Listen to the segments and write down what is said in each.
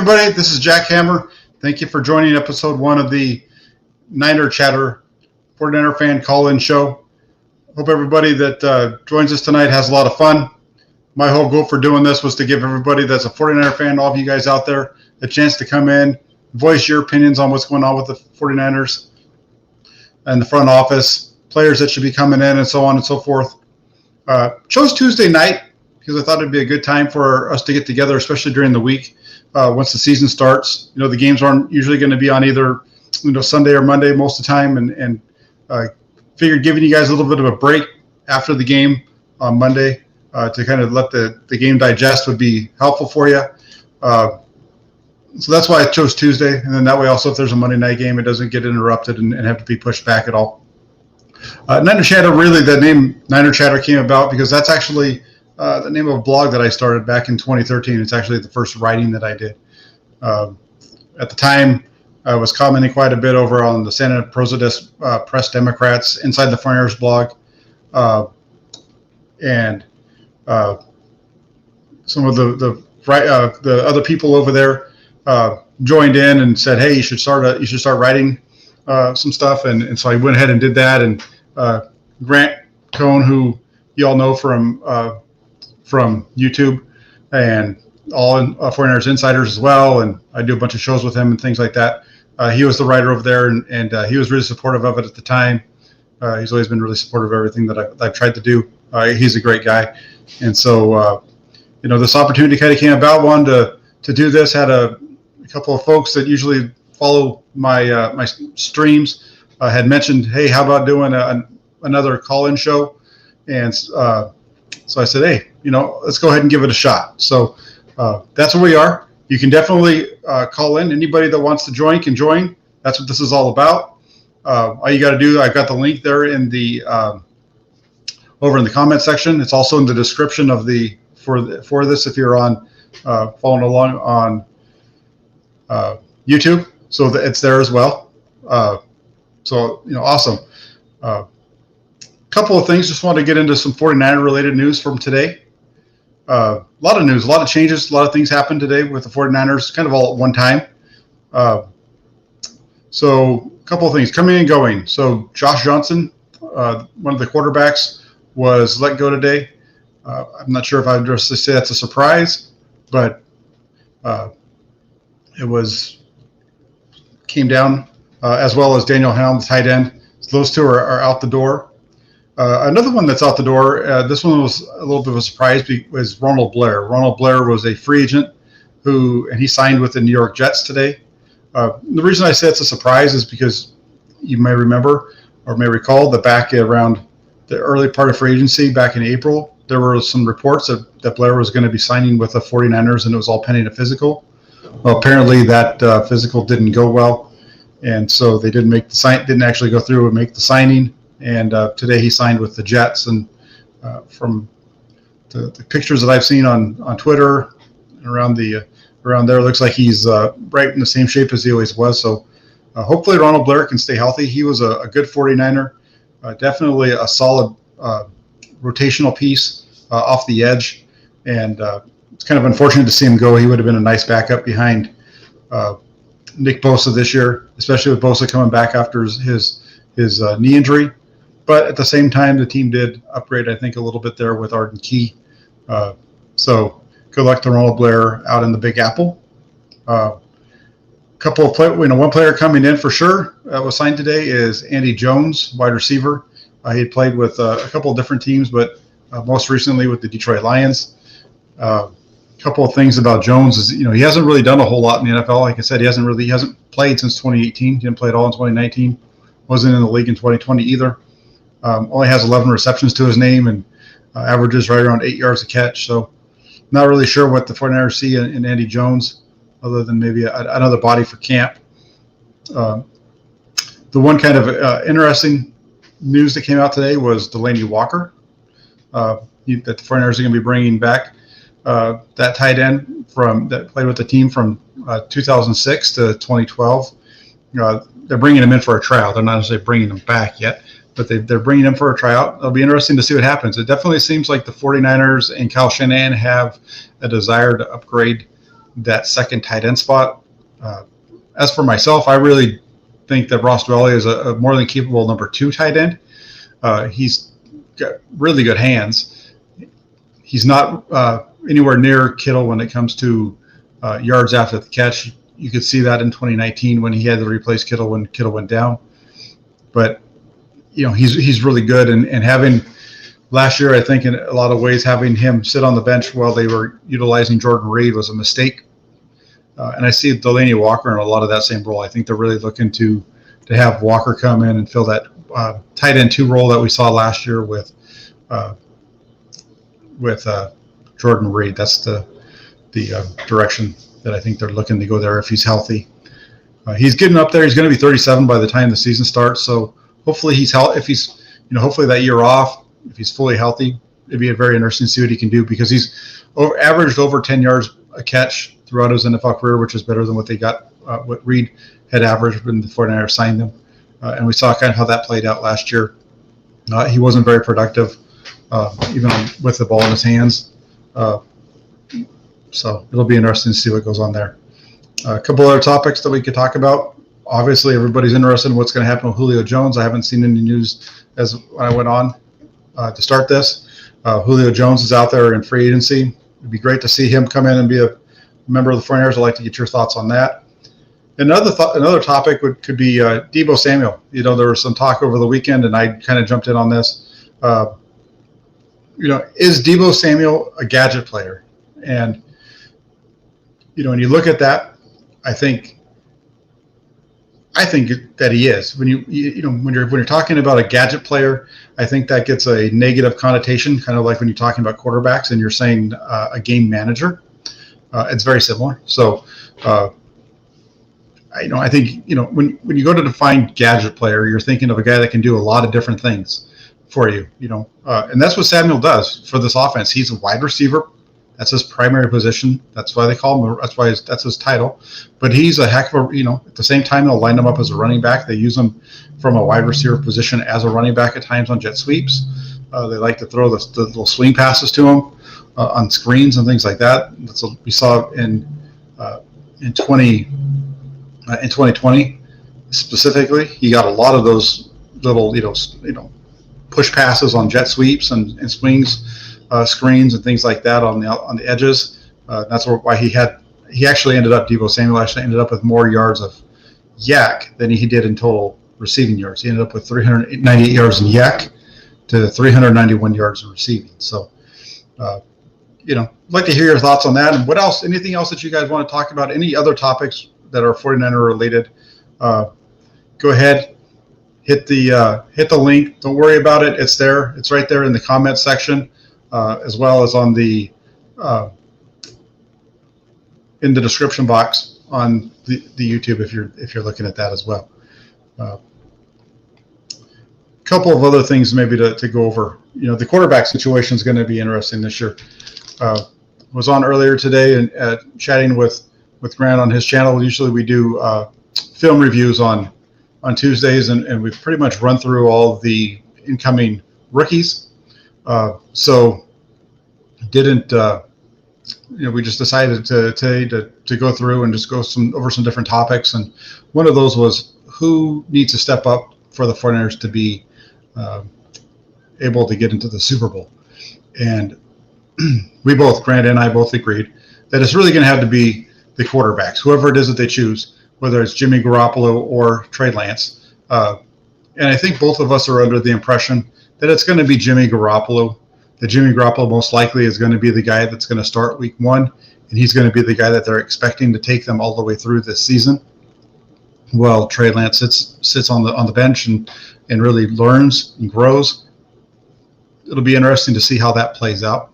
everybody. This is Jack Hammer. Thank you for joining episode 1 of the Niner Chatter 49er fan call-in show. Hope everybody that joins us tonight has a lot of fun. My whole goal for doing this was to give everybody that's a 49er fan, all of you guys out there, a chance to come in, voice your opinions on what's going on with the 49ers and the front office, players that should be coming in, and so on and so forth. Chose Tuesday night because I thought it'd be a good time for us to get together, especially during the week once the season starts. You know, the games aren't usually going to be on either Sunday or Monday most of the time, and figured giving you guys a little bit of a break after the game on Monday to kind of let the game digest would be helpful for you. So that's why I chose Tuesday, and then that way also if there's a Monday night game, it doesn't get interrupted and have to be pushed back at all. Niner Chatter, really the name Niner Chatter came about because that's actually the name of a blog that I started back in 2013. It's actually the first writing that I did. At the time, I was commenting quite a bit over on the Santa Rosa Press Democrats Inside the 49ers blog. And some of the other people over there joined in and said, hey, you should start writing some stuff. And so I went ahead and did that. And Grant Cohn, who you all know from YouTube, and all 49ers Insiders as well, and I do a bunch of shows with him and things like that. He was the writer over there, and he was really supportive of it at the time. He's always been really supportive of everything that I've tried to do. He's a great guy. And so, this opportunity kind of came about. Wanted to do this. Had a couple of folks that usually follow my my streams had mentioned, hey, how about doing another call-in show? And so I said, hey, let's go ahead and give it a shot. So that's where we are. You can definitely call in. Anybody that wants to join can join. That's what this is all about. All you got to do, I've got the link there in the over in the comment section. It's also in the description of for this if you're on following along on YouTube. So it's there as well. So awesome. Couple of things. Just wanted to get into some 49er related news from today. A lot of news, a lot of changes, a lot of things happened today with the 49ers, kind of all at one time. So a couple of things coming and going. So Josh Johnson, one of the quarterbacks, was let go today. I'm not sure if I would just say that's a surprise, but it came down as well as Daniel Helm, tight end. So those two are out the door. Another one that's out the door, this one was a little bit of a surprise, was Ronald Blair. Ronald Blair was a free agent and he signed with the New York Jets today. The reason I say it's a surprise is because you may remember or may recall that back around the early part of free agency back in April, there were some reports that Blair was going to be signing with the 49ers and it was all pending a physical. Well, apparently that physical didn't go well, and so they didn't actually go through and make the signing. And today he signed with the Jets, and from the pictures that I've seen on Twitter and around there, looks like he's right in the same shape as he always was. So hopefully Ronald Blair can stay healthy. He was a good 49er, definitely a solid rotational piece off the edge, and it's kind of unfortunate to see him go. He would have been a nice backup behind Nick Bosa this year, especially with Bosa coming back after his knee injury. But at the same time, the team did upgrade, I think, a little bit there with Arden Key. So good luck to Ronald Blair out in the Big Apple. Couple of one player coming in for sure was signed today is Andy Jones, wide receiver. He had played with a couple of different teams, but most recently with the Detroit Lions. Couple of things about Jones is he hasn't really done a whole lot in the NFL. Like I said, he hasn't played since 2018. He didn't play at all in 2019. Wasn't in the league in 2020 either. Only has 11 receptions to his name and averages right around 8 yards a catch. So not really sure what the 49ers see in Andy Jones other than maybe another body for camp. The one kind of interesting news that came out today was Delanie Walker. That the 49ers are going to be bringing back that tight end that played with the team from 2006 to 2012. They're bringing him in for a tryout. They're not necessarily bringing him back yet, but they're bringing him for a tryout. It'll be interesting to see what happens. It definitely seems like the 49ers and Kyle Shanahan have a desire to upgrade that second tight end spot. As for myself, I really think that Ross Dwelley is a more than capable number 2 tight end. He's got really good hands. He's not anywhere near Kittle when it comes to yards after the catch. You could see that in 2019 when he had to replace Kittle when Kittle went down. But he's really good, and having last year, I think in a lot of ways having him sit on the bench while they were utilizing Jordan Reed was a mistake. And I see Delaney Walker in a lot of that same role. I think they're really looking to have Walker come in and fill that tight end 2 role that we saw last year with Jordan Reed. That's the direction that I think they're looking to go there if he's healthy. He's getting up there. He's going to be 37 by the time the season starts. So hopefully hopefully that year off, if he's fully healthy, it'd be very interesting to see what he can do, because he's averaged over 10 yards a catch throughout his NFL career, which is better than what they got, what Reed had averaged when the 49ers signed him. And we saw kind of how that played out last year. He wasn't very productive, even with the ball in his hands. So it'll be interesting to see what goes on there. A couple other topics that we could talk about. Obviously, everybody's interested in what's going to happen with Julio Jones. I haven't seen any news when I went on to start this. Julio Jones is out there in free agency. It'd be great to see him come in and be a member of the 49ers. I'd like to get your thoughts on that. Another topic could be Deebo Samuel. There was some talk over the weekend, and I kind of jumped in on this. Is Deebo Samuel a gadget player? And when you look at that, I think that he is. When you're talking about a gadget player, I think that gets a negative connotation, kind of like when you're talking about quarterbacks and you're saying a game manager. It's very similar. So, I think when you go to define gadget player, you're thinking of a guy that can do a lot of different things for you. And that's what Samuel does for this offense. He's a wide receiver. That's his primary position. That's why they call him. That's his title. But he's a heck of a, at the same time, they'll line him up as a running back. They use him from a wide receiver position as a running back at times on jet sweeps. They like to throw the little swing passes to him on screens and things like that. That's what we saw in 2020 specifically. He got a lot of those little, push passes on jet sweeps and swings. Screens and things like that on the edges. That's why Deebo Samuel actually ended up with more yards of yak than he did in total receiving yards. He ended up with 398 yards in yak to 391 yards in receiving. So, I'd like to hear your thoughts on that. And what else? Anything else that you guys want to talk about? Any other topics that are 49er related? Go ahead, hit the link. Don't worry about it. It's there. It's right there in the comment section. As well as on the in the description box on the YouTube if you're looking at that as well. A couple of other things maybe to go over. The quarterback situation is going to be interesting this year. Was on earlier today and chatting with Grant on his channel. Usually we do film reviews on Tuesdays, and we've pretty much run through all of the incoming rookies. So we just decided to go through and just go over some different topics. And one of those was who needs to step up for the 49ers to be able to get into the Super Bowl. And Grant and I both agreed that it's really going to have to be the quarterbacks, whoever it is that they choose, whether it's Jimmy Garoppolo or Trey Lance. And I think both of us are under the impression that it's going to be Jimmy Garoppolo. That Jimmy Garoppolo most likely is going to be the guy that's going to start week 1, and he's going to be the guy that they're expecting to take them all the way through this season. While Trey Lance sits on the bench and really learns and grows. It'll be interesting to see how that plays out.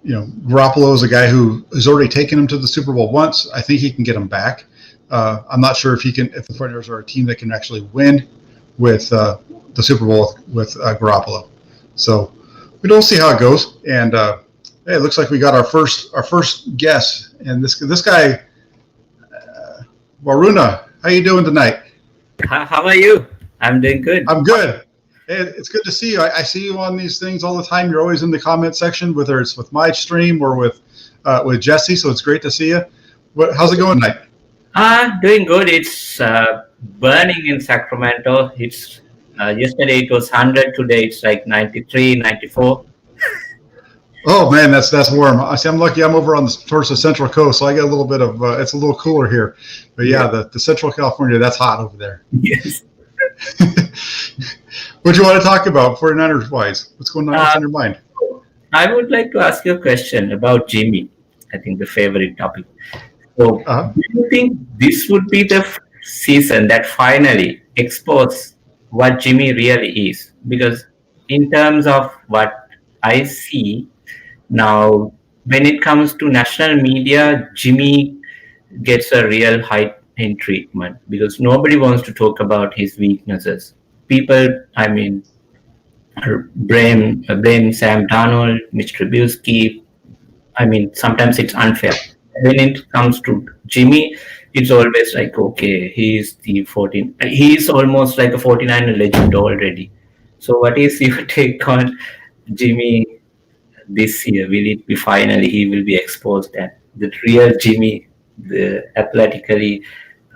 Garoppolo is a guy who has already taken him to the Super Bowl once. I think he can get him back. I'm not sure if the 49ers are a team that can actually win with the Super Bowl with Garoppolo. So we'll see how it goes. And hey, it looks like we got our first guest. And this guy, Waruna, how you doing tonight? How are you? I'm doing good. I'm good. Hey, it's good to see you. I see you on these things all the time. You're always in the comment section, whether it's with my stream or with with Jesse. So it's great to see you. How's it going tonight? Doing good. It's burning in Sacramento. It's yesterday it was 100. Today it's like 93, 94. Oh man, that's warm. I'm lucky. I'm over on towards the Central Coast, so I get a little bit of. It's a little cooler here, but yeah, the Central California, that's hot over there. Yes. What do you want to talk about 49ers wise? What's going on? What's on your mind? I would like to ask you a question about Jimmy. I think the favorite topic. So, do you think this would be the season that finally exposes what Jimmy really is? Because in terms of what I see now, when it comes to national media, Jimmy gets a real height in treatment because nobody wants to talk about his weaknesses. People, blame Sam Darnold, Mitch Trubisky. Sometimes it's unfair. When it comes to Jimmy, it's always like, okay, he's almost like a 49er legend already. So what is your take on Jimmy this year? Will it be finally he will be exposed and the real Jimmy, the athletically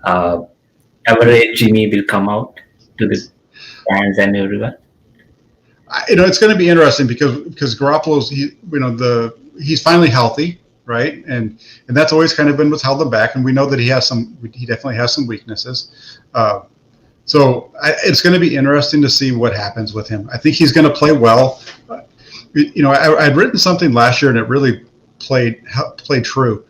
average Jimmy will come out to the fans and everyone? It's going to be interesting because Garoppolo's he's finally healthy, right? And that's always kind of been what's held him back. And we know that he definitely has some weaknesses. So it's going to be interesting to see what happens with him. I think he's going to play well. I'd written something last year and it really played true.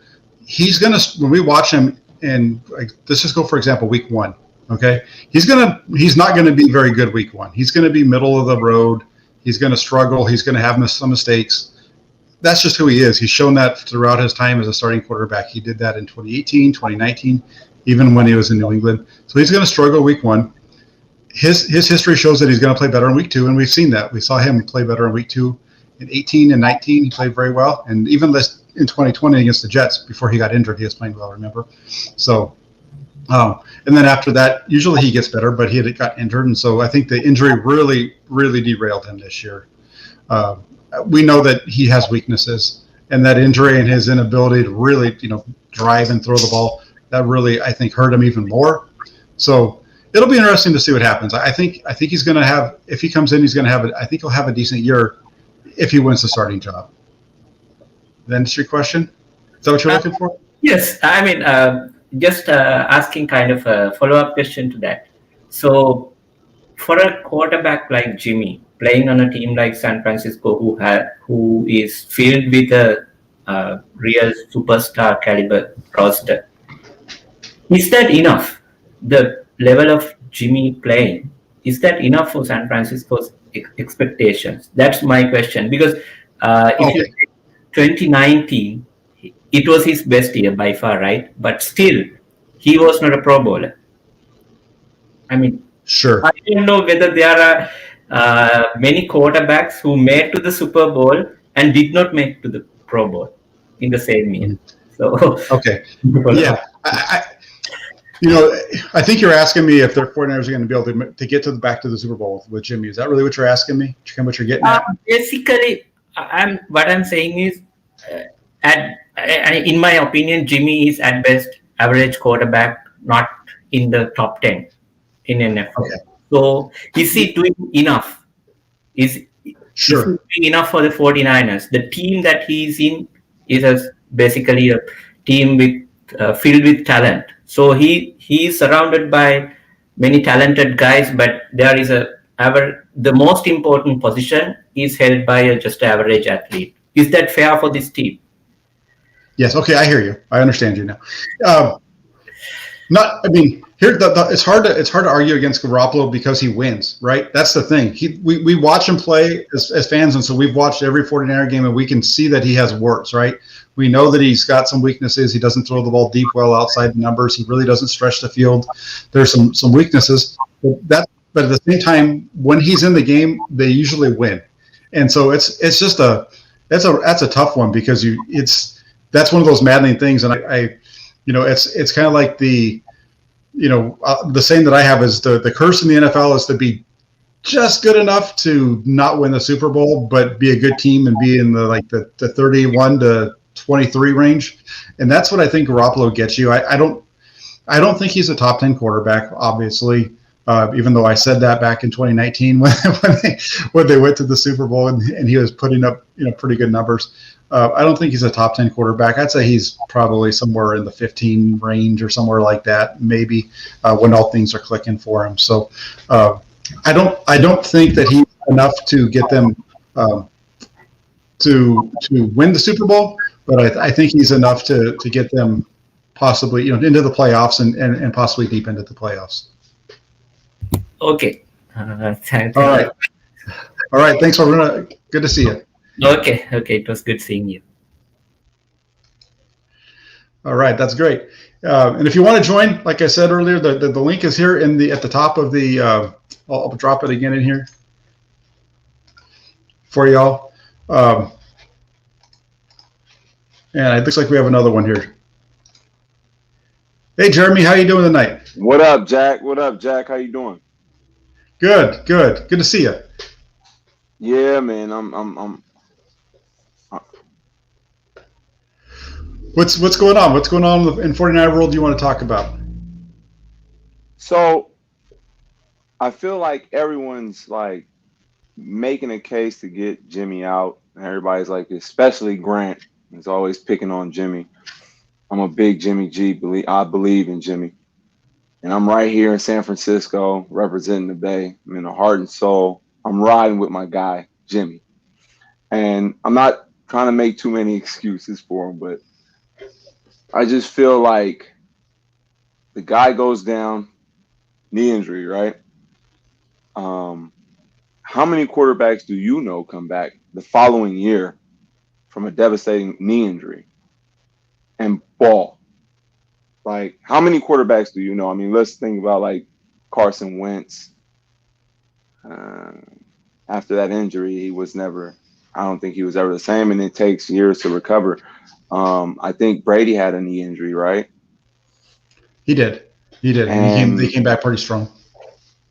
He's going to, when we watch him and let's just go for example, week 1. Okay. He's not going to be very good week 1. He's going to be middle of the road. He's going to struggle. He's going to have some mistakes. That's just who he is. He's shown that throughout his time as a starting quarterback. He did that in 2018, 2019, even when he was in New England. So he's going to struggle week 1. His history shows that he's going to play better in week 2, and we've seen that. We saw him play better in week 2. In 18 and 19, he played very well. And even in 2020 against the Jets, before he got injured, he was playing well, remember? So, and then after that, usually he gets better, but he got injured. And so I think the injury really, really derailed him this year. We know that he has weaknesses, and that injury and his inability to really, drive and throw the ball, that really, I think, hurt him even more. So it'll be interesting to see what happens. I think he's going to have, if he comes in, I think he'll have a decent year if he wins the starting job. Then it's your question? Is that what you're looking for? Yes. Just asking kind of a follow-up question to that. So for a quarterback like Jimmy, playing on a team like San Francisco, who is filled with a real superstar caliber roster, is that enough? The level of Jimmy playing, is that enough for San Francisco's expectations? That's my question. Because if you take 2019, it was his best year by far, right? But still, he was not a Pro Bowler. Sure. I don't know whether there are many quarterbacks who made to the Super Bowl and did not make to the Pro Bowl in the same year. So okay, yeah. I think you're asking me if the 49ers are going to be able to get back to the Super Bowl with Jimmy. Is that really what you're asking me? What you're getting at? Basically, what I'm saying is, in my opinion, Jimmy is at best average quarterback, not in the top 10 in NFL. Okay. So is he doing enough? Is he doing enough for the 49ers? The team that he's in is basically a team filled with talent. So he is surrounded by many talented guys, but there is the most important position is held by just an average athlete. Is that fair for this team? Yes. Okay, I hear you. I understand you now. It's hard to argue against Garoppolo because he wins, right? That's the thing. We watch him play as fans, and so we've watched every 49er game, and we can see that he has warts, right? We know that he's got some weaknesses. He doesn't throw the ball deep well outside the numbers. He really doesn't stretch the field. There's some weaknesses, but at the same time, when he's in the game, they usually win. And so it's just that's a tough one because that's one of those maddening things. And it's kind of like the saying that I have is the curse in the NFL is to be just good enough to not win the Super Bowl, but be a good team and be in the 31 to 23 range, and that's what I think Garoppolo gets you. I don't think he's a top 10 quarterback, obviously. Even though I said that back in 2019 when they went to the Super Bowl and he was putting up pretty good numbers. I don't think he's a top 10 quarterback. I'd say he's probably somewhere in the 15 range or somewhere like that, maybe when all things are clicking for him. So I don't think that he's enough to get them to win the Super Bowl, but I think he's enough to get them possibly into the playoffs and possibly deep into the playoffs. Okay. All right. Thanks, Varuna. Good to see you. Okay. It was good seeing you. All right, that's great. And if you want to join, like I said earlier, the link is here at the top of the. I'll drop it again in here for y'all. And it looks like we have another one here. Hey, Jeremy, how you doing tonight? What up, Jack? How you doing? Good. Good to see you. Yeah, man. I'm What's going on? What's going on in 49 world you want to talk about? So I feel like everyone's like making a case to get Jimmy out. Everybody's like, especially Grant, is always picking on Jimmy. I'm a big Jimmy G. I believe in Jimmy. And I'm right here in San Francisco representing the Bay. I'm in the heart and soul. I'm riding with my guy, Jimmy. And I'm not trying to make too many excuses for him, but I just feel like the guy goes down, knee injury, right? How many quarterbacks do you know come back the following year from a devastating knee injury and ball? Like, how many quarterbacks do you know? I mean, let's think about like Carson Wentz. After that injury, I don't think he was ever the same, and it takes years to recover. I think Brady had a knee injury, right? He did. And he came back pretty strong.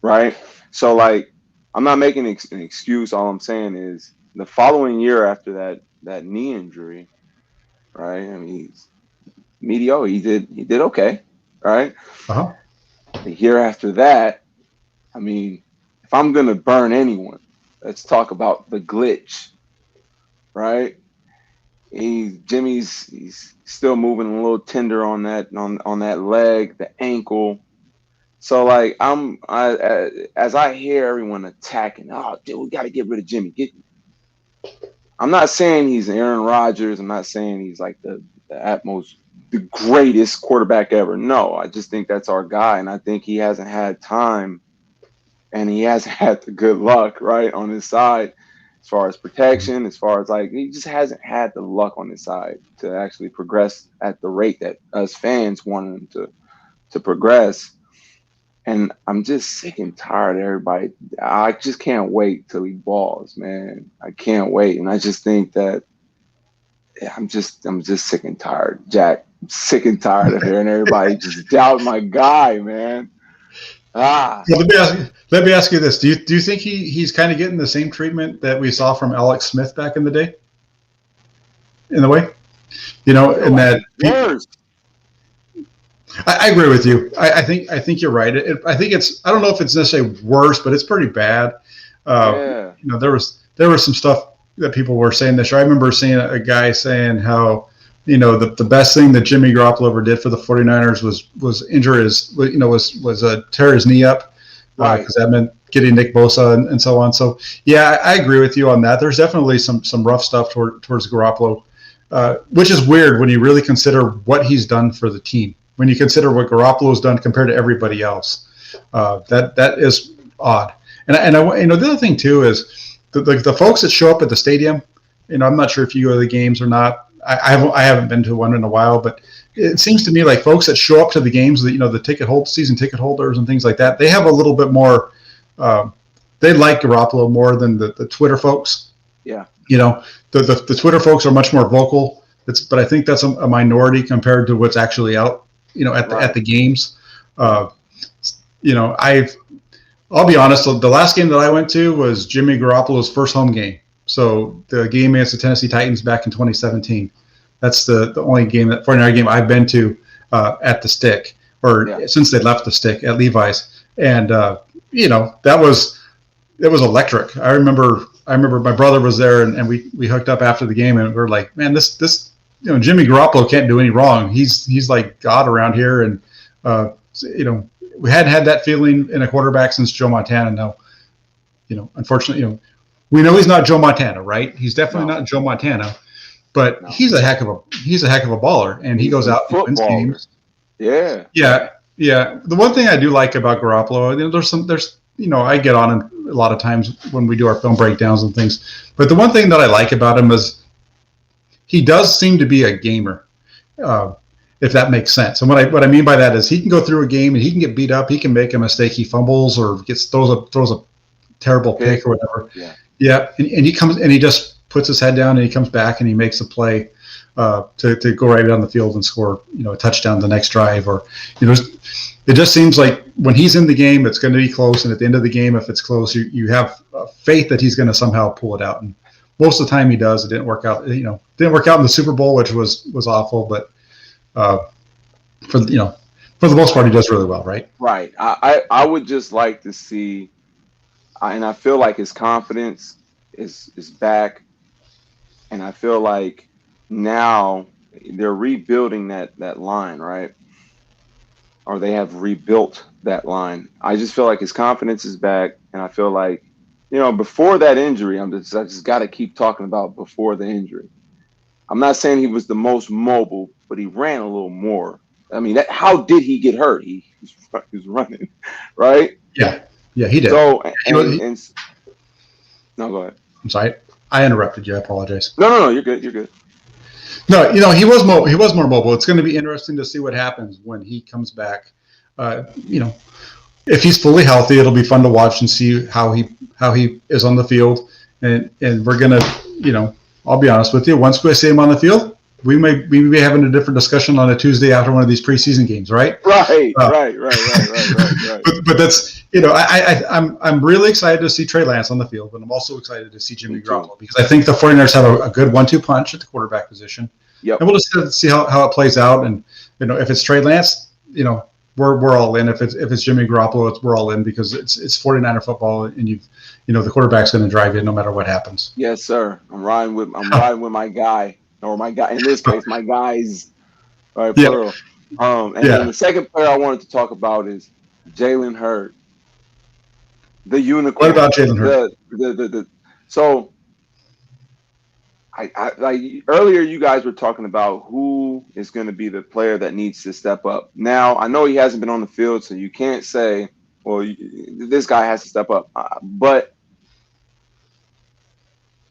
Right? So, like, I'm not making an excuse. All I'm saying is the following year after that knee injury, right? I mean, he's mediocre. He did okay, right? Uh-huh. The year after that, I mean, if I'm going to burn anyone, let's talk about the glitch, right? Jimmy's still moving a little tender on that leg, the ankle. So like as I hear everyone attacking, oh dude, we got to get rid of Jimmy. I'm not saying he's Aaron Rodgers. I'm not saying he's like the greatest quarterback ever. No, I just think that's our guy, and I think he hasn't had time, and he hasn't had the good luck right on his side. As far as protection, as far as like, he just hasn't had the luck on his side to actually progress at the rate that us fans want him to progress. And I'm just sick and tired of everybody. I just can't wait till he balls, man. I can't wait. And I just think that I'm just sick and tired, Jack. I'm sick and tired of hearing everybody just doubt my guy, man. Well, let me ask you this: Do you think he's kind of getting the same treatment that we saw from Alex Smith back in the day? In the way, in that. Worse. I agree with you. I think you're right. I think I don't know if it's necessarily worse, but it's pretty bad. Yeah. There was some stuff that people were saying this year. I remember seeing a guy saying how, the best thing that Jimmy Garoppolo ever did for the 49ers was tear his knee up, because that meant getting Nick Bosa and so on. So yeah, I agree with you on that. There's definitely some rough stuff towards Garoppolo, which is weird when you really consider what he's done for the team. When you consider what Garoppolo's done compared to everybody else, that is odd. And the other thing too is the folks that show up at the stadium. I'm not sure if you go to the games or not. I haven't been to one in a while, but it seems to me like folks that show up to the games, the season ticket holders and things like that, they have a little bit more. They like Garoppolo more than the Twitter folks. Yeah. The Twitter folks are much more vocal. But I think that's a minority compared to what's actually out. At the games, I'll be honest. The last game that I went to was Jimmy Garoppolo's first home game. So the game against the Tennessee Titans back in 2017. That's the only game, that 49er game I've been to at the Stick, or since they left the Stick at Levi's. And, that was electric. I remember my brother was there, and we hooked up after the game, and we were like, man, this Jimmy Garoppolo can't do any wrong. He's like God around here. And, we hadn't had that feeling in a quarterback since Joe Montana. Now, unfortunately, we know he's not Joe Montana, right? He's definitely not Joe Montana, but he's a heck of a baller, and he goes out and wins games. Yeah. Yeah. The one thing I do like about Garoppolo, there's I get on him a lot of times when we do our film breakdowns and things, but the one thing that I like about him is he does seem to be a gamer, if that makes sense. And what I mean by that is he can go through a game and he can get beat up, he can make a mistake, he fumbles or throws a terrible pick or whatever. Yeah. And he comes and he just puts his head down and he comes back and he makes a play to go right down the field and score, a touchdown the next drive. Or, it just seems like when he's in the game, it's going to be close. And at the end of the game, if it's close, you have faith that he's going to somehow pull it out. And most of the time he does. It didn't work out. Didn't work out in the Super Bowl, which was awful. But for the most part, he does really well, right? Right. I would just like to see, and I feel like his confidence is back, and I feel like now they're rebuilding that line, right? Or they have rebuilt that line. I just feel like his confidence is back, and I feel like, before that injury, I just got to keep talking about before the injury. I'm not saying he was the most mobile, but he ran a little more. I mean, how did he get hurt? He was running, right? Yeah, he did. So, no, go ahead. I'm sorry, I interrupted you. I apologize. No, you're good. You're good. No, he was more mobile. It's going to be interesting to see what happens when he comes back. If he's fully healthy, it'll be fun to watch and see how he is on the field. And we're gonna, I'll be honest with you. Once we see him on the field, we may be having a different discussion on a Tuesday after one of these preseason games, right? Right. But that's, I'm really excited to see Trey Lance on the field, but I'm also excited to see Jimmy Garoppolo because I think the 49ers have a good 1-2 punch at the quarterback position. Yep. And we'll just have to see how it plays out. And if it's Trey Lance, we're all in. If it's Jimmy Garoppolo, we're all in because it's 49er football, and the quarterback's going to drive you no matter what happens. Yes, sir. I'm riding with my guy, or my guy in this case, my guys. All right, plural. Then the second player I wanted to talk about is Jalen Hurd, the unicorn. What about Jalen Hurd? So, I like earlier you guys were talking about who is going to be the player that needs to step up. Now, I know he hasn't been on the field, so you can't say, well, this guy has to step up. But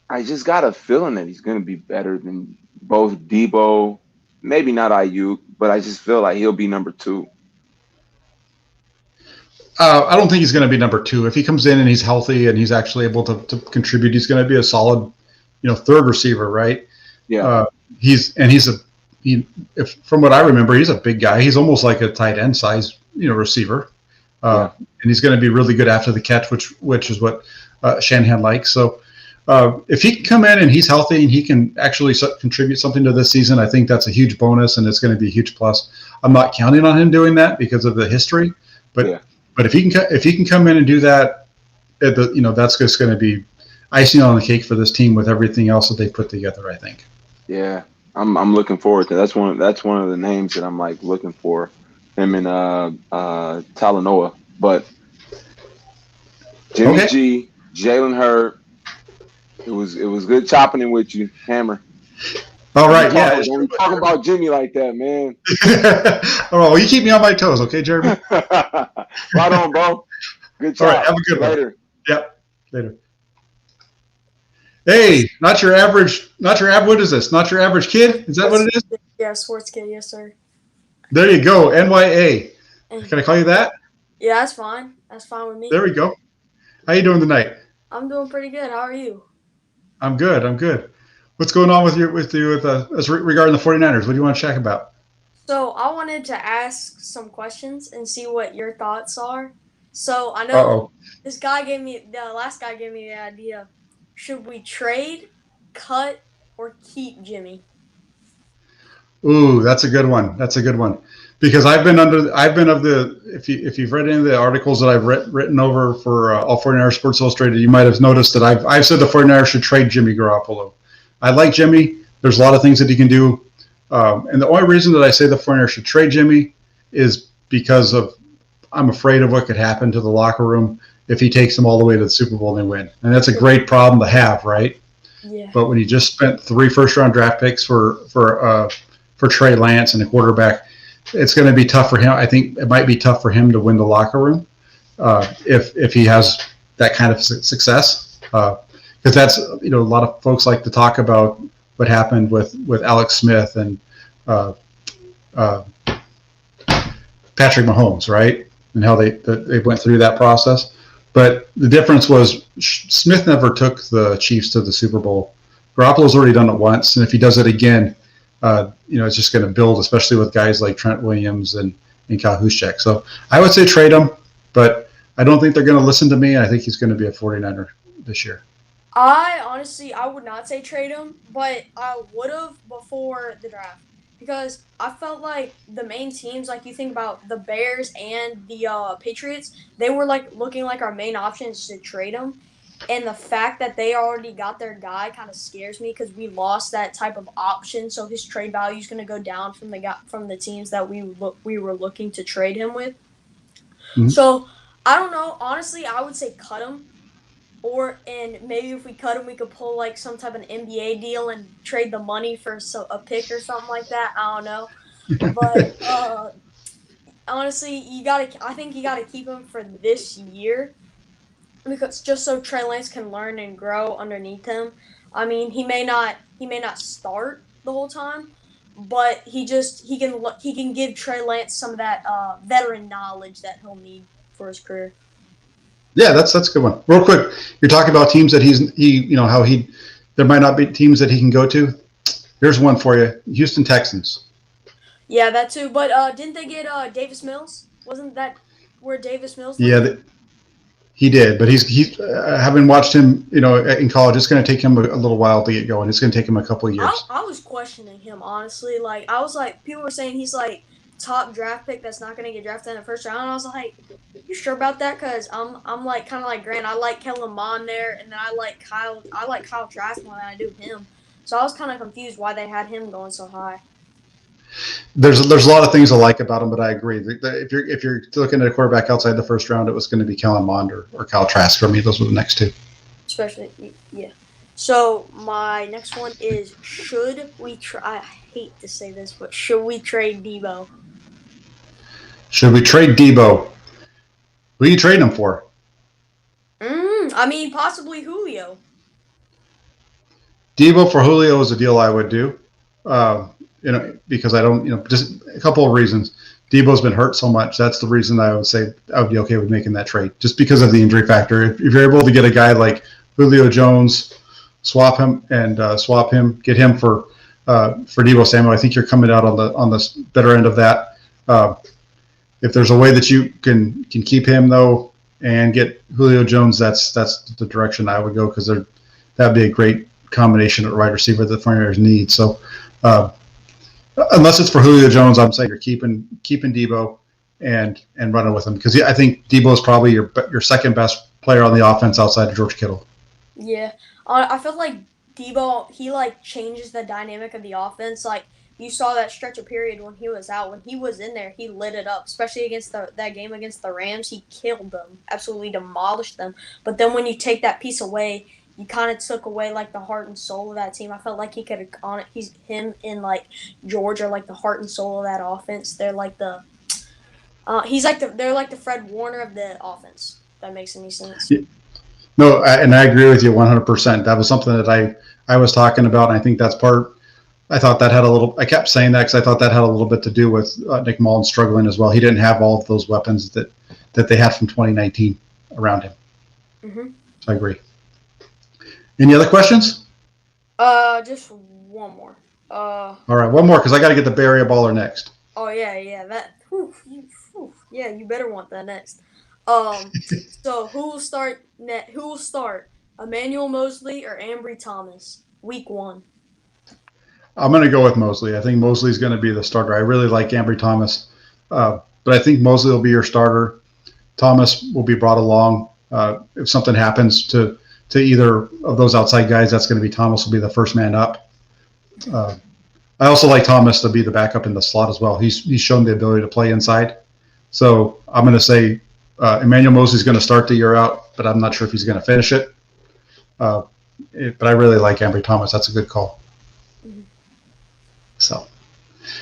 I just got a feeling that he's going to be better than both Debo, maybe not Ayuk, but I just feel like he'll be number 2. I don't think he's going to be number 2. If he comes in and he's healthy and he's actually able to contribute, he's going to be a solid, third receiver, right? Yeah. From what I remember, he's a big guy. He's almost like a tight end size, receiver. And he's going to be really good after the catch, which is what Shanahan likes. So if he can come in and he's healthy and he can actually contribute something to this season, I think that's a huge bonus and it's going to be a huge plus. I'm not counting on him doing that because of the history, but if he can come in and do that, that's just going to be icing on the cake for this team with everything else that they put together, I think. Yeah, I'm looking forward to that's one of the names that I'm like looking for, him and Talanoa. But Jimmy G, Jalen Hurd, it was good chopping it with you, Hammer. All right, Don't be talking about Jimmy like that, man. Well, you keep me on my toes, okay, Jeremy? Right on, bro. Good job. All right, have a good later. One. Yep, later. Hey, not your average. What is this? Not your average kid? Is that what it is? Yeah, sports kid. Yes, sir. There you go. NYA. Can I call you that? Yeah, that's fine. That's fine with me. There we go. How you doing tonight? I'm doing pretty good. How are you? I'm good. What's going on with you regarding the 49ers? What do you want to chat about? So I wanted to ask some questions and see what your thoughts are. So I know the last guy gave me the idea. Should we trade, cut, or keep Jimmy? Ooh, that's a good one. That's a good one. Because I've been of the, if you've read any of the articles that I've written over for All 49ers Sports Illustrated, you might have noticed that I've said the 49ers should trade Jimmy Garoppolo. I like Jimmy. There's a lot of things that he can do. And the only reason that I say the 49ers should trade Jimmy is because I'm afraid of what could happen to the locker room if he takes them all the way to the Super Bowl and they win. And that's a great problem to have, right? Yeah. But when you just spent 3 first-round draft picks for Trey Lance and a quarterback, it's going to be tough for him. I think it might be tough for him to win the locker room if he has that kind of success. Because that's, a lot of folks like to talk about what happened with Alex Smith and Patrick Mahomes, right? And how they went through that process. But the difference was Smith never took the Chiefs to the Super Bowl. Garoppolo's already done it once, and if he does it again, it's just going to build, especially with guys like Trent Williams and Kyle Juszczyk. So I would say trade him, but I don't think they're going to listen to me. I think he's going to be a 49er this year. I would not say trade him, but I would have before the draft because I felt like the main teams, like you think about the Bears and the Patriots, they were like looking like our main options to trade him. And the fact that they already got their guy kind of scares me because we lost that type of option. So his trade value is going to go down from the teams that we were looking to trade him with. Mm-hmm. So I don't know. Honestly, I would say cut him. And maybe if we cut him, we could pull like some type of NBA deal and trade the money for a pick or something like that. I don't know. But honestly, I think you gotta keep him for this year. Because just so Trey Lance can learn and grow underneath him. I mean, he may not start the whole time, but he can give Trey Lance some of that veteran knowledge that he'll need for his career. Yeah, that's a good one. Real quick, you're talking about teams that there might not be teams that he can go to. Here's one for you: Houston Texans. Yeah, that too. But didn't they get Davis Mills? Wasn't that where Davis Mills? Yeah. He did, but he's having watched him, in college, it's going to take him a little while to get going. It's going to take him a couple of years. I was questioning him, honestly. Like, I was like, people were saying he's like top draft pick that's not going to get drafted in the first round. And I was like, you sure about that? Because I'm like kind of like Grant. I like Kellen Mond there, and then I like Kyle Trask more than I do him. So I was kind of confused why they had him going so high. There's a lot of things I like about him, but I agree. If you're looking at a quarterback outside the first round, it was going to be Kellen Mond or Kyle Trask for me. Those were the next two. Especially, yeah. So my next one is: should we try? I hate to say this, but should we trade Debo? Should we trade Debo? Who are you trading him for? I mean, possibly Julio. Debo for Julio is a deal I would do. Because I don't, just a couple of reasons. Debo's been hurt so much. That's the reason I would say I would be okay with making that trade, just because of the injury factor. If you're able to get a guy like Julio Jones, swap him, get him for Debo Samuel, I think you're coming out on the better end of that. If there's a way that you can keep him though and get Julio Jones, that's the direction I would go, because that'd be a great combination at wide receiver that the 49ers need. So. Unless it's for Julio Jones, I'm saying you're keeping Debo and running with him, because I think Debo is probably your second best player on the offense outside of George Kittle. Yeah, I feel like Debo, he like changes the dynamic of the offense. Like you saw that stretch of period when he was out. When he was in there, he lit it up, especially against that game against the Rams. He killed them, absolutely demolished them. But then when you take that piece away, you kind of took away like the heart and soul of that team. I felt like he could have him in like George are like the heart and soul of that offense. They're like they're like the Fred Warner of the offense. If that makes any sense. Yeah. No, and I agree with you 100%. That was something that I was talking about, and I think that's part. I thought that had a little. I kept saying that because I thought that had a little bit to do with Nick Mullen struggling as well. He didn't have all of those weapons that they had from 2019 around him. Mm-hmm. So I agree. Any other questions? Just one more. All right, one more, because I got to get the Barry Baller next. Oh yeah, that. Yeah, you better want that next. So who will start? Who will start? Emmanuel Mosley or Ambry Thomas? Week 1. I'm going to go with Mosley. I think Mosley's going to be the starter. I really like Ambry Thomas, but I think Mosley will be your starter. Thomas will be brought along. If something happens to either of those outside guys, that's going to be Thomas will be the first man up. I also like Thomas to be the backup in the slot as well. He's shown the ability to play inside. So I'm going to say Emmanuel Mosley's going to start the year out, but I'm not sure if he's going to finish it. But I really like Ambry Thomas. That's a good call. So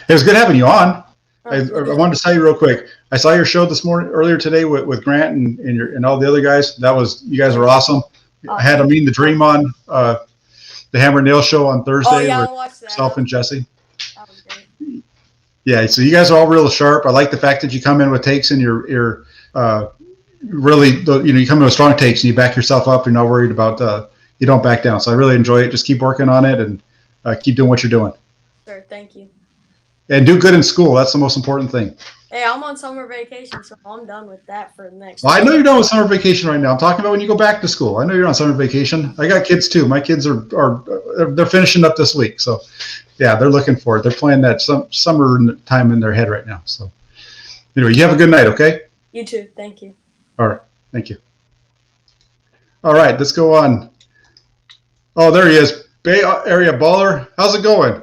it was good having you on. I wanted to tell you real quick. I saw your show earlier today with Grant and all the other guys. You guys are awesome. I had Amin the Dream on the Hammer and Nail show on Thursday with yourself and Jesse. That was great. Yeah, so you guys are all real sharp. I like the fact that you come in with takes and you're really, you come in with strong takes and you back yourself up. You're not worried about you don't back down. So I really enjoy it. Just keep working on it and keep doing what you're doing. Sure, thank you. And do good in school. That's the most important thing. Hey, I'm on summer vacation, so I'm done with that for the next. Well, I know you're done with summer vacation right now. I'm talking about when you go back to school. I know you're on summer vacation. I got kids too. My kids they're finishing up this week. So, yeah, they're looking for it. They're playing that summer time in their head right now. So, anyway, you have a good night, okay? You too. Thank you. All right. Thank you. All right, let's go on. Oh, there he is. Bay Area Baller. How's it going?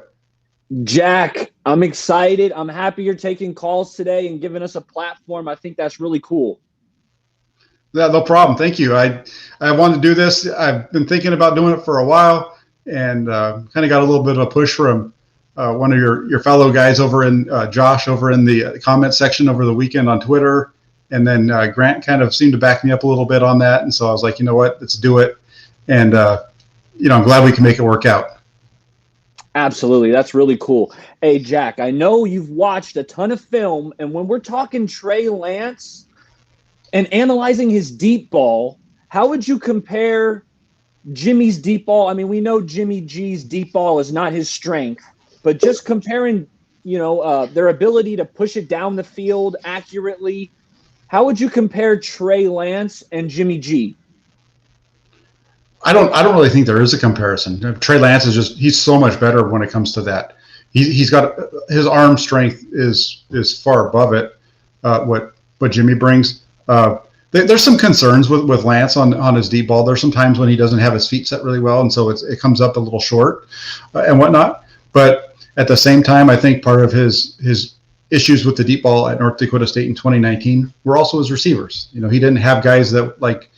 Jack, I'm excited. I'm happy you're taking calls today and giving us a platform. I think that's really cool. Yeah, no problem. Thank you. I wanted to do this. I've been thinking about doing it for a while, and kind of got a little bit of a push from one of your fellow guys over in Josh over in the comment section over the weekend on Twitter, and then Grant kind of seemed to back me up a little bit on that, and so I was like, you know what, let's do it, and I'm glad we can make it work out. Absolutely. That's really cool. Hey, Jack, I know you've watched a ton of film, and when we're talking Trey Lance and analyzing his deep ball, how would you compare Jimmy's deep ball? I mean, we know Jimmy G's deep ball is not his strength, but just comparing, their ability to push it down the field accurately, how would you compare Trey Lance and Jimmy G? I don't really think there is a comparison. Trey Lance he's so much better when it comes to that. He's got his arm strength is far above it. What Jimmy brings. There's some concerns with Lance on his deep ball. There's some times when he doesn't have his feet set really well, and so it comes up a little short and whatnot. But at the same time, I think part of his issues with the deep ball at North Dakota State in 2019 were also his receivers. He didn't have guys that like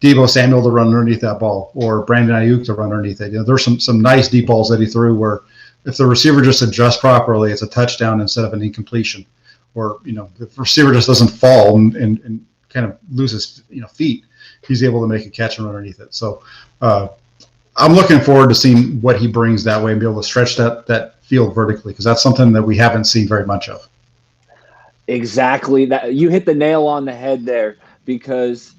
Deebo Samuel to run underneath that ball, or Brandon Ayuk to run underneath it. There's some nice deep balls that he threw where if the receiver just adjusts properly, it's a touchdown instead of an incompletion. Or, the receiver just doesn't fall and kind of loses, feet, he's able to make a catch and run underneath it. So I'm looking forward to seeing what he brings that way and be able to stretch that field vertically, because that's something that we haven't seen very much of. Exactly. That you hit the nail on the head there, because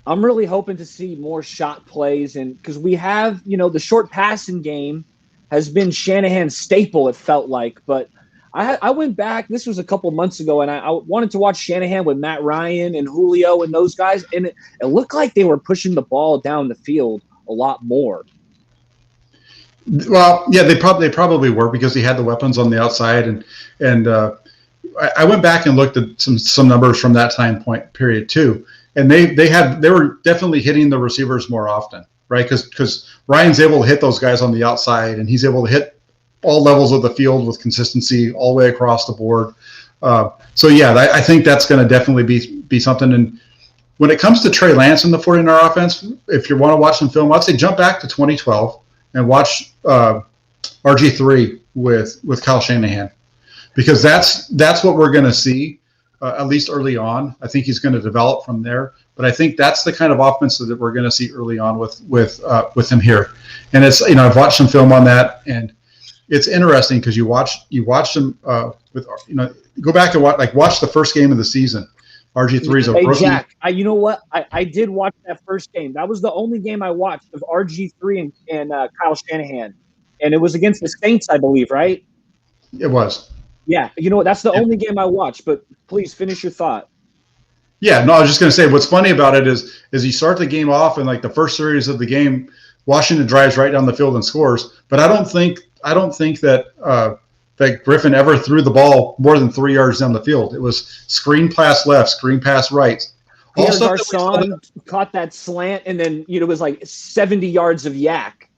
I'm really hoping to see more shot plays, and because we have, the short passing game has been Shanahan's staple, it felt like. But I went back, this was a couple months ago, and I wanted to watch Shanahan with Matt Ryan and Julio and those guys, and it looked like they were pushing the ball down the field a lot more. Well, yeah, they probably were, because he had the weapons on the outside, and I went back and looked at some numbers from that time period too. And they were definitely hitting the receivers more often, right? Because Ryan's able to hit those guys on the outside, and he's able to hit all levels of the field with consistency all the way across the board. So yeah, I think that's going to definitely be something. And when it comes to Trey Lance in the 49er offense, if you want to watch some film, I'd say jump back to 2012 and watch RG3 with Kyle Shanahan, because that's what we're going to see. At least early on. I think he's going to develop from there, but I think that's the kind of offense that we're going to see early on with him here. And it's I've watched some film on that, and it's interesting because you watch him with go back and watch the first game of the season. RG3 is a rookie. Jack, you know what? I did watch that first game. That was the only game I watched of RG3 and Kyle Shanahan, and it was against the Saints, I believe, right? It was. Yeah, that's the only game I watched, but please finish your thought. Yeah, no, I was just going to say what's funny about it is you start the game off, and the first series of the game, Washington drives right down the field and scores. But I don't think that that Griffin ever threw the ball more than 3 yards down the field. It was screen pass left, screen pass right. Pierre Garçon caught that slant, and then it was like 70 yards of yak.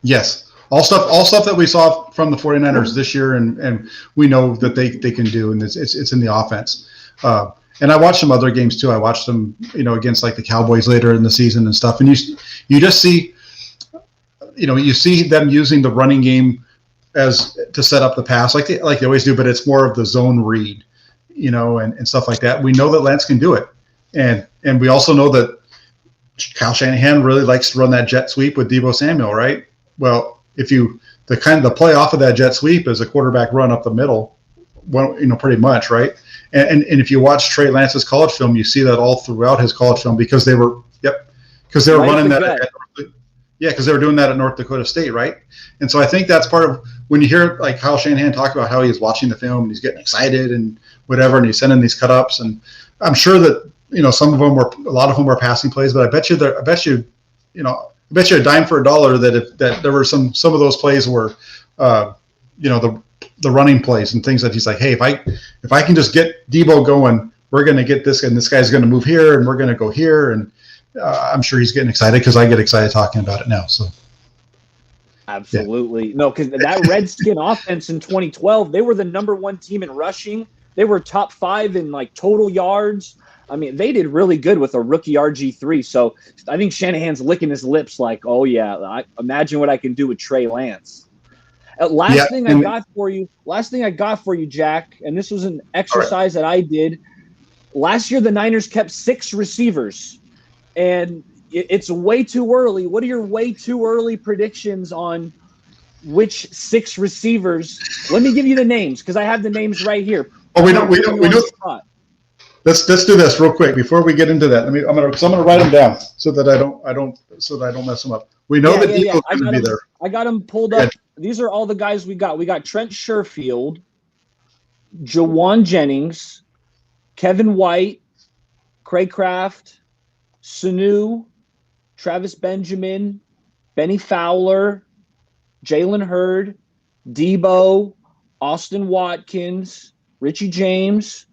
Yes. All stuff that we saw from the 49ers this year, and we know that they can do, and it's in the offense. And I watched some other games too. I watched them, against like the Cowboys later in the season and stuff. And you just see, you see them using the running game as to set up the pass like they always do, but it's more of the zone read, and stuff like that. We know that Lance can do it, and we also know that Kyle Shanahan really likes to run that jet sweep with Deebo Samuel, right? Well, the play off of that jet sweep is a quarterback run up the middle, pretty much, right? And if you watch Trey Lance's college film, you see that all throughout his college film because they were running that. Because they were doing that at North Dakota State, right? And so I think that's part of when you hear like Kyle Shanahan talk about how he's watching the film and he's getting excited and whatever, and he's sending these cut ups, and I'm sure that a lot of them were passing plays, but I bet you a dime for a dollar that there were some of those plays were, the running plays and things that he's like, hey, if I can just get Deebo going, we're going to get this, and this guy's going to move here, and we're going to go here, and I'm sure he's getting excited because I get excited talking about it now. So, absolutely, no, because that Redskin offense in 2012, they were the number one team in rushing. They were top 5 in like total yards. I mean, they did really good with a rookie RG3. So I think Shanahan's licking his lips like, oh yeah, imagine what I can do with Trey Lance. Last thing I got for you, Jack, and this was an exercise that I did. Last year, the Niners kept 6 receivers, and it's way too early. What are your way too early predictions on which 6 receivers? Let me give you the names because I have the names right here. Oh, we know. Let's do this real quick before we get into that. I'm gonna write them down so that I don't mess them up. We know that Deebo's going to be there. I got them pulled up. These are all the guys we got. We got Trent Sherfield, Jawan Jennings, Kevin White, Craig Kraft, Sanu, Travis Benjamin, Benny Fowler, Jalen Hurd, Deebo, Austin Watkins, Richie James,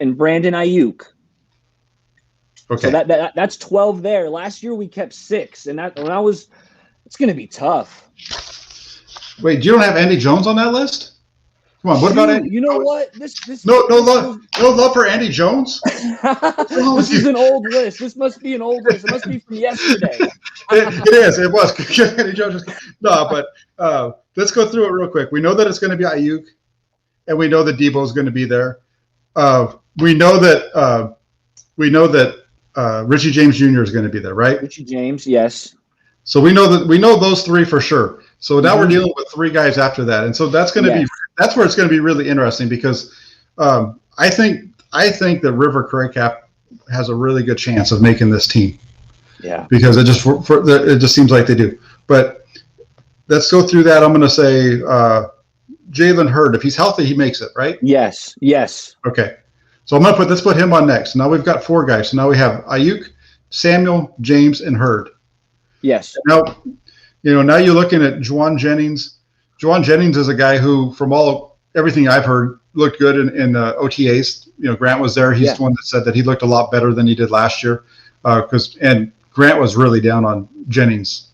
and Brandon Ayuk. Okay. So that's 12 there. Last year we kept 6, and it's going to be tough. Wait, you don't have Andy Jones on that list? Come on, what about Andy? You know what? No love for Andy Jones. This is an old list. This must be an old list. It must be from yesterday. It is. It was. Andy Jones. No, but let's go through it real quick. We know that it's going to be Ayuk, and we know that Deebo is going to be there. We know that Richie James Jr. is going to be there, right? Richie James, yes. So we know those 3 for sure. So now we're dealing with 3 guys after that, and so that's going to be that's where it's going to be really interesting because I think that River Cracap has a really good chance of making this team. Yeah. Because it just seems like they do. But let's go through that. I'm going to say Jalen Hurd. If he's healthy, he makes it, right? Yes. Okay. So let's put him on next. Now we've got 4 guys. So now we have Ayuk, Samuel, James, and Hurd. Yes. Now you're looking at Juwan Jennings. Juwan Jennings is a guy who, from everything I've heard, looked good in OTAs. Grant was there. He's the one that said that he looked a lot better than he did last year. And Grant was really down on Jennings.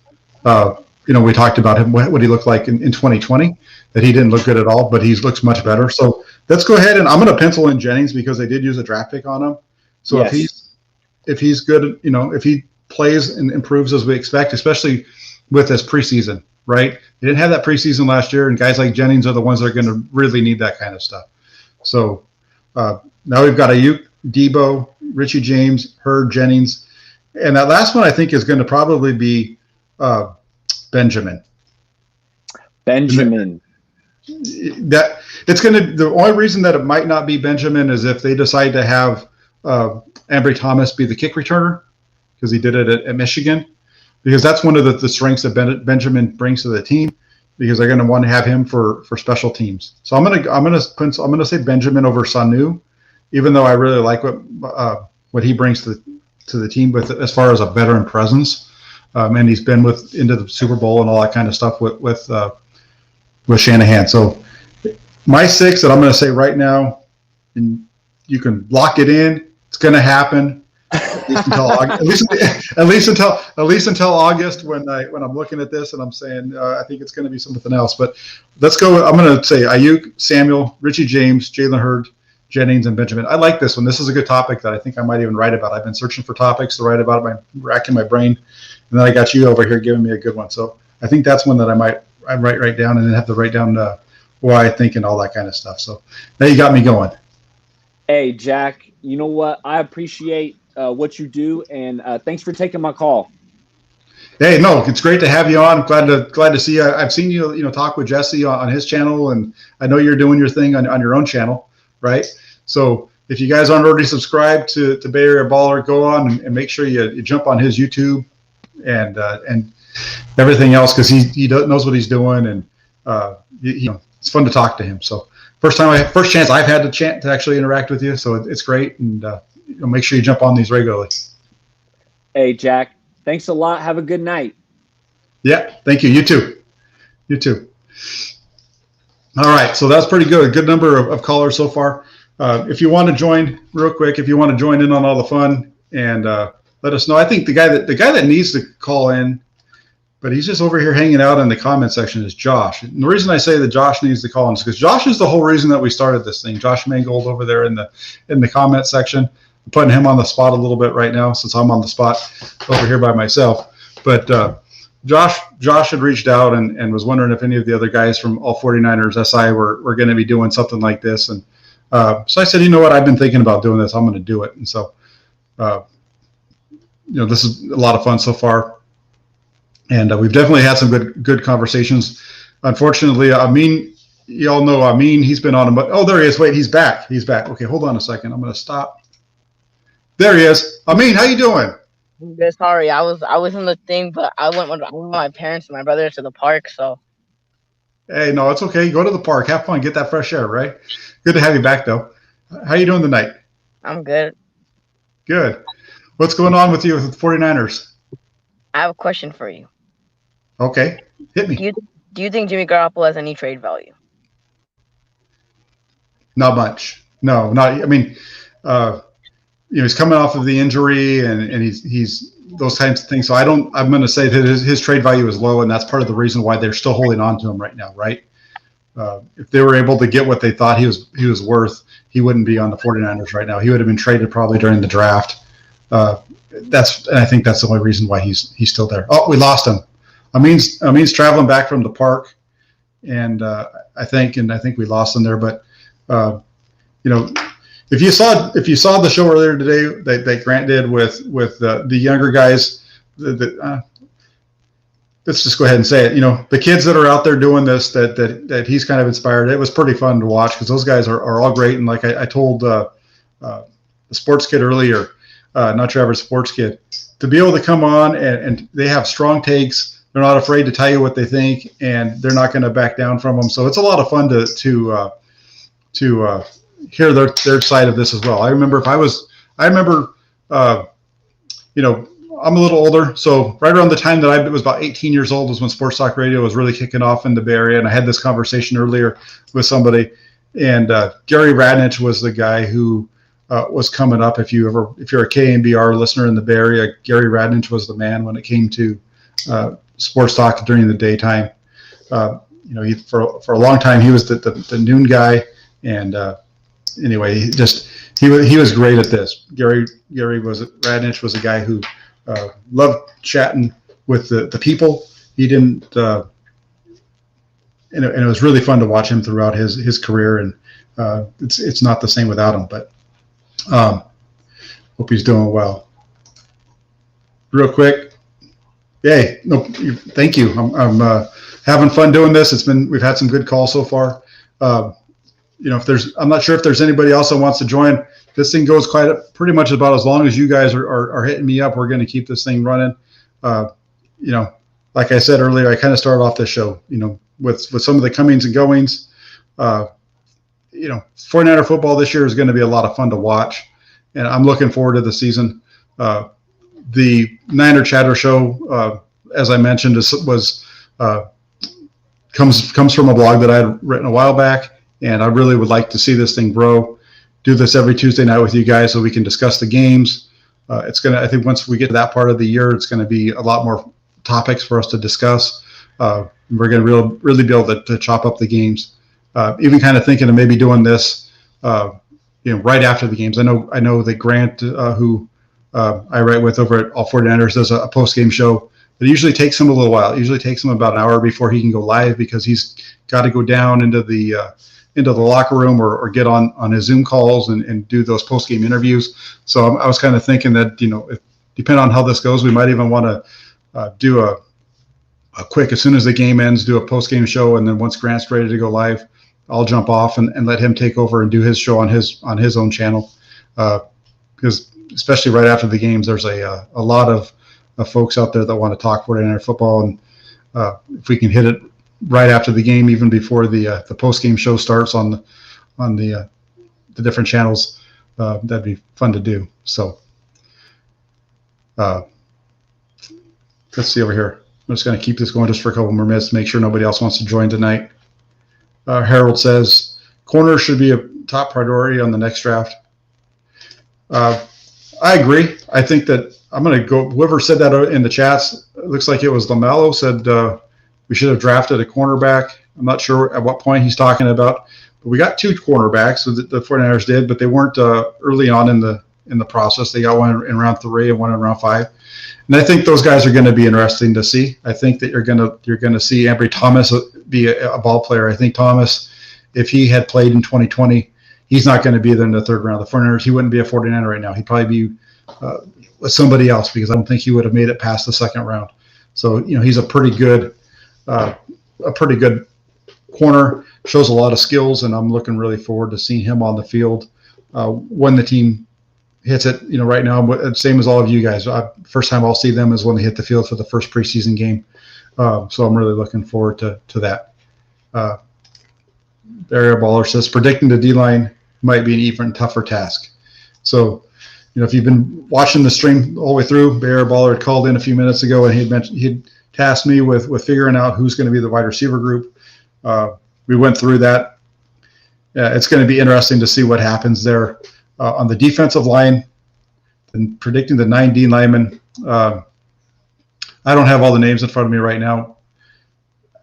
We talked about him, what he looked like in 2020, that he didn't look good at all, but he looks much better. So let's go ahead, and I'm going to pencil in Jennings because they did use a draft pick on him. So if he's good, if he plays and improves as we expect, especially with this preseason, right? They didn't have that preseason last year, and guys like Jennings are the ones that are going to really need that kind of stuff. So now we've got Ayuk, Deebo, Richie James, Hurd, Jennings, and that last one I think is going to probably be Benjamin. That it's going to. The only reason that it might not be Benjamin is if they decide to have Ambry Thomas be the kick returner, because he did it at Michigan, because that's one of the strengths that Benjamin brings to the team, because they're going to want to have him for special teams. So I'm gonna say Benjamin over Sanu, even though I really like what he brings to the team with as far as a veteran presence. and he's been into the Super Bowl and all that kind of stuff with Shanahan. So my 6 that I'm going to say right now, and you can lock it in. It's going to happen. At least until August, at least until August when I'm looking at this and I'm saying I think it's going to be something else. But let's go. I'm going to say Ayuk, Samuel, Richie James, Jalen Hurd, Jennings, and Benjamin. I like this one. This is a good topic that I think I might even write about. I've been searching for topics to write about, racking my brain, and then I got you over here giving me a good one. So I think that's one that I write down and then have to write down why I think and all that kind of stuff. So now you got me going. Hey, Jack, you know what? I appreciate what you do, and thanks for taking my call. Hey, no, it's great to have you on. Glad to see you. I've seen you, talk with Jesse on his channel, and I know you're doing your thing on your own channel, right? So if you guys aren't already subscribed to Bay Area Baller, go on and make sure you jump on his YouTube and everything else, because he knows what he's doing, and it's fun to talk to him. So first chance I've had to actually interact with you, so it's great, and make sure you jump on these regularly. Hey, Jack, thanks a lot. Have a good night. Yeah, thank you. You too. All right, so that's pretty good. Good number of callers so far. If you want to join real quick, if you want to join in on all the fun and let us know. I think the guy that needs to call in, but he's just over here hanging out in the comment section, is Josh. And the reason I say that Josh needs to call in is because Josh is the whole reason that we started this thing. Josh Mangold over there in the comment section. I'm putting him on the spot a little bit right now since I'm on the spot over here by myself. But Josh had reached out and was wondering if any of the other guys from All 49ers SI were going to be doing something like this. And so I said, you know what, I've been thinking about doing this. I'm going to do it. And so, this is a lot of fun so far. And we've definitely had some good conversations. Unfortunately, Amin, you all know Amin. He's been on oh, there he is. Wait, he's back. Okay, hold on a second. I'm going to stop. There he is. Amin, how you doing? I'm good. Sorry, I was in the thing, but I went with my parents and my brother to the park. So. Hey, no, it's okay. Go to the park, have fun, get that fresh air, right? Good to have you back, though. How you doing tonight? I'm good. Good. What's going on with you with the 49ers? I have a question for you. Okay, hit me. Do you think Jimmy Garoppolo has any trade value? Not much. No, not. I mean, he's coming off of the injury, and he's those types of things. So I'm going to say that his trade value is low, and that's part of the reason why they're still holding on to him right now, right? If they were able to get what they thought he was worth, he wouldn't be on the 49ers right now. He would have been traded probably during the draft. And I think that's the only reason why he's still there. Oh, we lost him. Amin's traveling back from the park, and I think we lost him there. But if you saw the show earlier today that Grant did with the younger guys, let's just go ahead and say it. The kids that are out there doing this, that he's kind of inspired. It was pretty fun to watch because those guys are all great. And like I told the sports kid earlier, not Trevor's sports kid, to be able to come on and they have strong takes. They're not afraid to tell you what they think, and they're not going to back down from them. So it's a lot of fun to hear their side of this as well. I remember I'm a little older, so right around the time that I was about 18 years old was when Sports Talk Radio was really kicking off in the Bay Area, and I had this conversation earlier with somebody, and Gary Radnich was the guy who was coming up. If you're a KMBR listener in the Bay Area, Gary Radnich was the man when it came to sports talk during the daytime. For a long time he was the noon guy, and anyway, he was great at this. Radnich was a guy who loved chatting with the people. He didn't, and it was really fun to watch him throughout his career. And it's not the same without him. But hope he's doing well. Real quick, yay! No, thank you. I'm having fun doing this. We've had some good calls so far. I'm not sure if there's anybody else that wants to join. This thing goes pretty much about as long as you guys are hitting me up. We're going to keep this thing running. Like I said earlier, I kind of started off this show, with some of the comings and goings. 49er football this year is going to be a lot of fun to watch, and I'm looking forward to the season. the Niner Chatter show, as I mentioned, comes from a blog that I had written a while back, and I really would like to see this thing grow. Do this every Tuesday night with you guys so we can discuss the games. I think once we get to that part of the year, it's going to be a lot more topics for us to discuss. We're going to really be able to chop up the games. Even kind of thinking of maybe doing this, right after the games. I know that Grant, who I write with over at All 49ers, does a post-game show. But it usually takes him a little while. It usually takes him about an hour before he can go live because he's got to go down into the locker room or get on his Zoom calls and do those post-game interviews. So I was kind of thinking that, depending on how this goes, we might even want to do a quick, as soon as the game ends, do a post-game show. And then once Grant's ready to go live, I'll jump off and let him take over and do his show on his own channel. Because especially right after the games, there's a lot of folks out there that want to talk 49er football. And if we can hit it right after the game, even before the post-game show starts on the different channels, that'd be fun to do. So let's see over here. I'm just going to keep this going just for a couple more minutes to make sure nobody else wants to join tonight. Harold says, corner should be a top priority on the next draft. I agree. I think that I'm going to go, whoever said that in the chats, it looks like it was LaMelo, said we should have drafted a cornerback. I'm not sure at what point he's talking about, but we got two cornerbacks, so the 49ers did, but they weren't early on in the process. They got one in round 3 and one in round 5. And I think those guys are going to be interesting to see. I think that you're going to see Ambry Thomas be a ball player. I think Thomas, if he had played in 2020, he's not going to be there in the third round. The 49ers, he wouldn't be a 49er right now. He'd probably be with somebody else because I don't think he would have made it past the second round. So, he's a pretty good corner, shows a lot of skills, and I'm looking really forward to seeing him on the field when the team hits it. Right now, same as all of you guys. First time I'll see them is when they hit the field for the first preseason game. So I'm really looking forward to that. Barry Baller says predicting the D-line might be an even tougher task. So, if you've been watching the stream all the way through, Barry Baller had called in a few minutes ago and he'd tasked me with figuring out who's going to be the wide receiver group. We went through that. It's going to be interesting to see what happens there. On the defensive line, and predicting the 9 D linemen, I don't have all the names in front of me right now.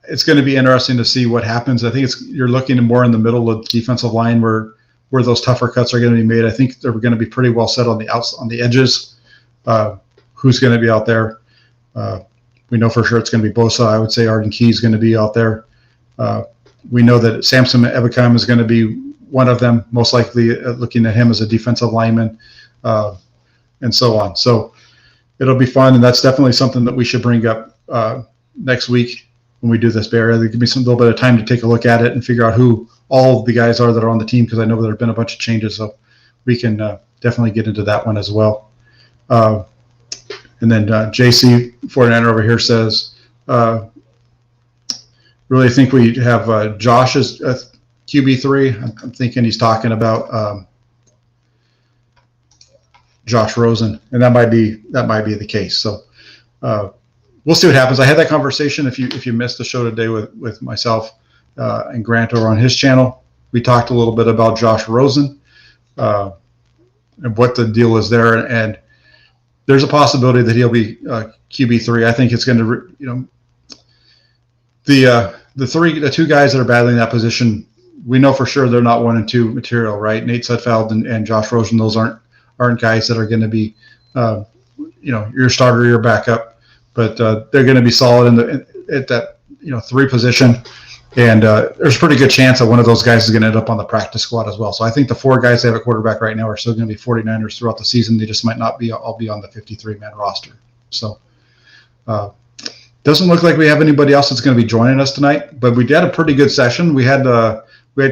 It's going to be interesting to see what happens. I think you're looking more in the middle of the defensive line where those tougher cuts are going to be made. I think they're going to be pretty well set on the edges. Who's going to be out there? We know for sure it's going to be Bosa. I would say Arden Key is going to be out there. We know that Samson Ebukam is going to be one of them, most likely looking at him as a defensive lineman, and so on. So it'll be fun, and that's definitely something that we should bring up next week when we do this, Barry. There could be some little bit of time to take a look at it and figure out who all of the guys are that are on the team, because I know there have been a bunch of changes, so we can definitely get into that one as well. And then JC 49er over here says, really think we have Josh as QB3. I'm thinking he's talking about Josh Rosen, and that might be the case. So we'll see what happens. I had that conversation. If you missed the show today with myself and Grant over on his channel, we talked a little bit about Josh Rosen and what the deal is there, and there's a possibility that he'll be QB3. I think it's going to, the two guys that are battling that position, we know for sure they're not 1 and 2 material, right? Nate Sudfeld and Josh Rosen, those aren't guys that are going to be, your starter, your backup, but they're going to be solid at that 3 position, and there's a pretty good chance that one of those guys is going to end up on the practice squad as well. So I think the 4 guys that have a quarterback right now are still going to be 49ers throughout the season. They just might not be all be on the 53-man roster. So doesn't look like we have anybody else that's going to be joining us tonight, but we had a pretty good session. We had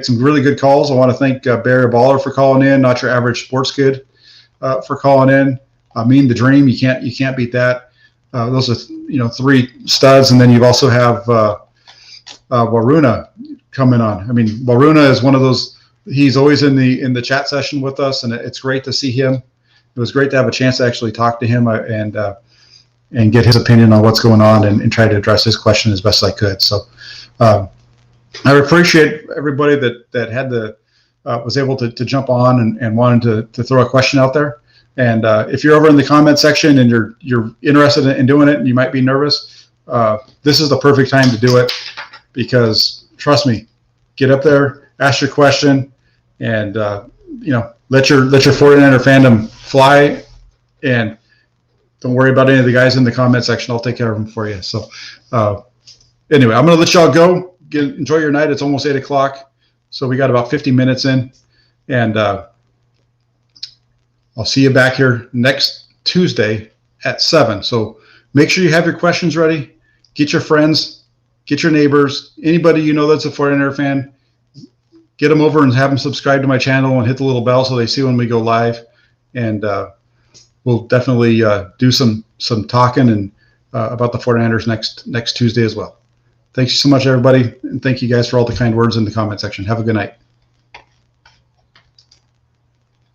some really good calls. I want to thank Barry Baller for calling in, Not Your Average Sports Kid for calling in. Mean the Dream, you can't beat that. Those are 3 studs, and then you also have Waruna coming on. I mean, Waruna is one of those. He's always in the chat session with us, and it's great to see him. It was great to have a chance to actually talk to him and get his opinion on what's going on and try to address his question as best I could. So I appreciate everybody that had was able to jump on and wanted to throw a question out there. And if you're over in the comment section and you're interested in doing it and you might be nervous, this is the perfect time to do it, because trust me, get up there, ask your question, and let your 49er fandom fly, and don't worry about any of the guys in the comment section. I'll take care of them for you. So anyway, I'm going to let y'all go. Enjoy your night. It's almost 8 o'clock. So we got about 50 minutes in, and I'll see you back here next Tuesday at 7. So make sure you have your questions ready. Get your friends, get your neighbors, anybody you know that's a 49er fan. Get them over and have them subscribe to my channel and hit the little bell so they see when we go live. And we'll definitely do some talking and about the 49ers next Tuesday as well. Thanks so much, everybody, and thank you guys for all the kind words in the comment section. Have a good night.